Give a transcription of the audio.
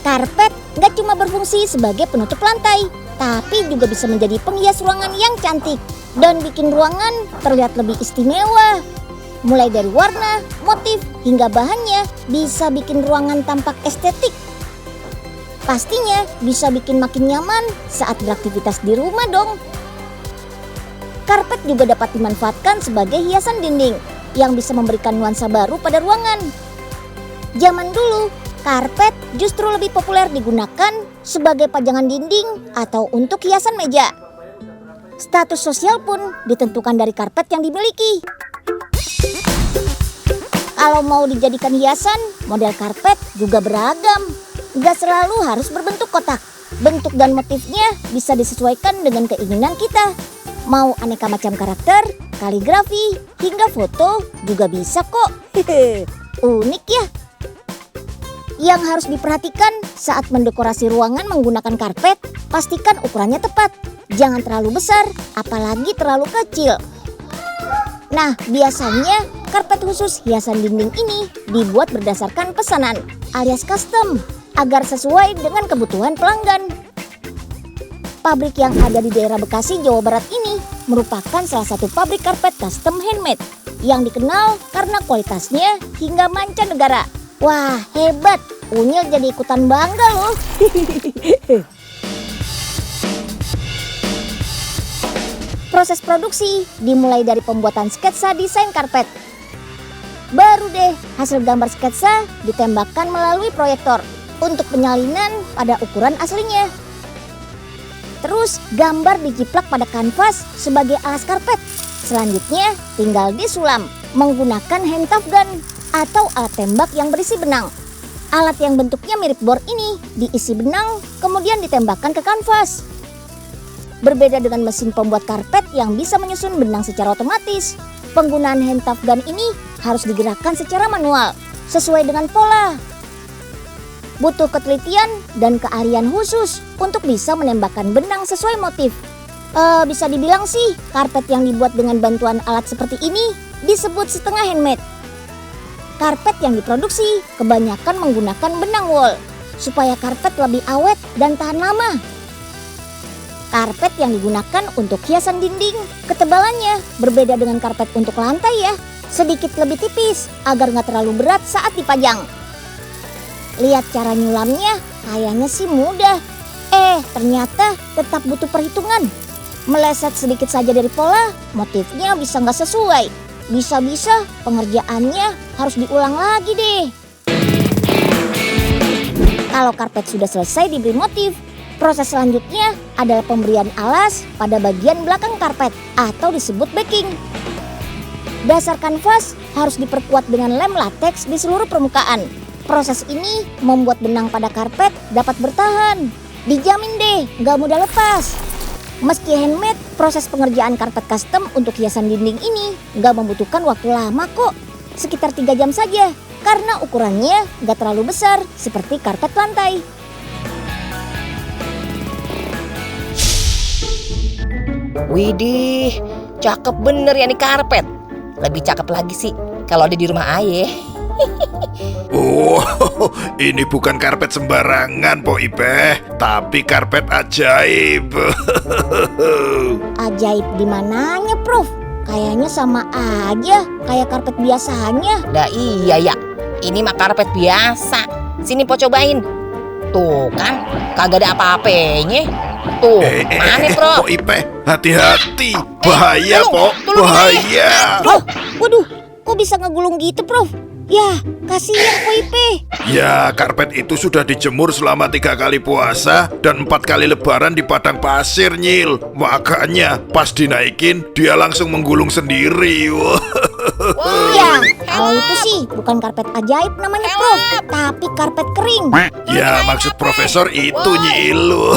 Karpet nggak cuma berfungsi sebagai penutup lantai, tapi juga bisa menjadi penghias ruangan yang cantik dan bikin ruangan terlihat lebih istimewa. Mulai dari warna, motif, hingga bahannya bisa bikin ruangan tampak estetik. Pastinya bisa bikin makin nyaman saat beraktivitas di rumah dong. Karpet juga dapat dimanfaatkan sebagai hiasan dinding yang bisa memberikan nuansa baru pada ruangan. Zaman dulu, karpet justru lebih populer digunakan sebagai pajangan dinding atau untuk hiasan meja. Status sosial pun ditentukan dari karpet yang dimiliki. Kalau mau dijadikan hiasan, model karpet juga beragam. Gak selalu harus berbentuk kotak. Bentuk dan motifnya bisa disesuaikan dengan keinginan kita. Mau aneka macam karakter, kaligrafi, hingga foto juga bisa kok. Unik ya. Yang harus diperhatikan saat mendekorasi ruangan menggunakan karpet, pastikan ukurannya tepat. Jangan terlalu besar, apalagi terlalu kecil. Nah, biasanya karpet khusus hiasan dinding ini dibuat berdasarkan pesanan alias custom agar sesuai dengan kebutuhan pelanggan. Pabrik yang ada di daerah Bekasi, Jawa Barat ini merupakan salah satu pabrik karpet custom handmade yang dikenal karena kualitasnya hingga mancanegara. Wah, hebat! Unyil jadi ikutan bangga loh. Proses produksi dimulai dari pembuatan sketsa desain karpet. Baru deh hasil gambar sketsa ditembakkan melalui proyektor untuk penyalinan pada ukuran aslinya. Terus gambar dijiplak pada kanvas sebagai alas karpet. Selanjutnya tinggal disulam menggunakan hand tough gun atau alat tembak yang berisi benang. Alat yang bentuknya mirip bor ini diisi benang kemudian ditembakkan ke kanvas. Berbeda dengan mesin pembuat karpet yang bisa menyusun benang secara otomatis, penggunaan hand tough gun ini harus digerakkan secara manual sesuai dengan pola. Butuh ketelitian dan keahlian khusus untuk bisa menembakkan benang sesuai motif. Bisa dibilang sih karpet yang dibuat dengan bantuan alat seperti ini disebut setengah handmade. Karpet yang diproduksi kebanyakan menggunakan benang wool supaya karpet lebih awet dan tahan lama. Karpet yang digunakan untuk hiasan dinding, ketebalannya berbeda dengan karpet untuk lantai ya. Sedikit lebih tipis agar nggak terlalu berat saat dipajang. Lihat cara nyulamnya, kayaknya sih mudah. Ternyata tetap butuh perhitungan. Meleset sedikit saja dari pola, motifnya bisa nggak sesuai. Bisa-bisa pengerjaannya harus diulang lagi deh. Kalau karpet sudah selesai diberi motif, proses selanjutnya adalah pemberian alas pada bagian belakang karpet atau disebut backing. Dasar kanvas harus diperkuat dengan lem latex di seluruh permukaan. Proses ini membuat benang pada karpet dapat bertahan. Dijamin deh, gak mudah lepas. Meski handmade, proses pengerjaan karpet custom untuk hiasan dinding ini gak membutuhkan waktu lama kok. Sekitar 3 jam saja, karena ukurannya gak terlalu besar seperti karpet lantai. Widih, cakep bener ya nih karpet. Lebih cakep lagi sih kalau ada di rumah Aye. Oh, ini bukan karpet sembarangan, Po Ipeh, tapi karpet ajaib. Ajaib di mananya, Prof? Kayaknya sama aja kayak karpet biasanya. Dah iya ya, ini mah karpet biasa. Sini Po cobain. Tuh kan, kagak ada apa-apanya. Tuh, mana Prof? Po Ipeh, hati-hati. Bahaya, Po. Bahaya. Waduh, kok bisa ngegulung gitu, Prof? Ya, kasihan Po Ipeh. Ya, karpet itu sudah dijemur selama 3 kali puasa dan 4 kali lebaran di padang pasir, Nyil. Makanya pas dinaikin, dia langsung menggulung sendiri. Ya, kalau itu sih bukan karpet ajaib namanya, Prof, tapi karpet kering. Ya, maksud profesor itu, Nyil.